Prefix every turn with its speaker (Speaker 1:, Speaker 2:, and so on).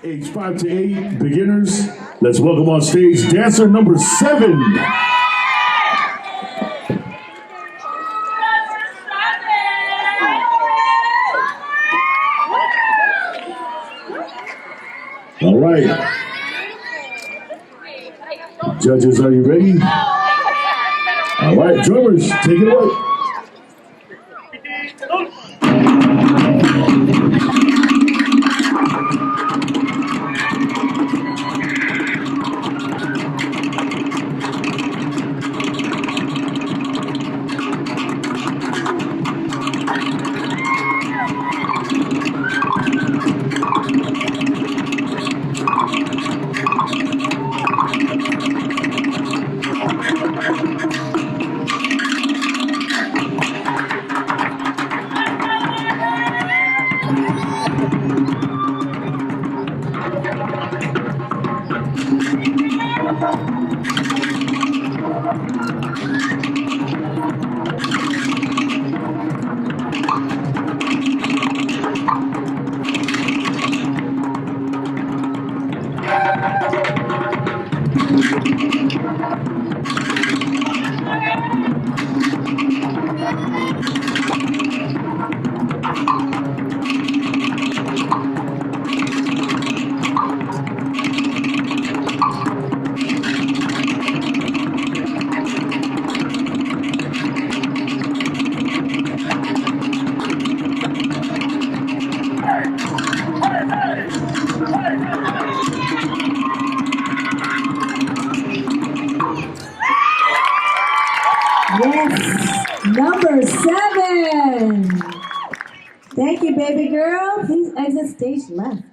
Speaker 1: age 5 to 8, beginners. Let's welcome on stage dancer number 7. All right. Judges, are you ready? All right, drummers, take it away.
Speaker 2: Yes, number 7. Thank you, baby girl. Please exit stage left.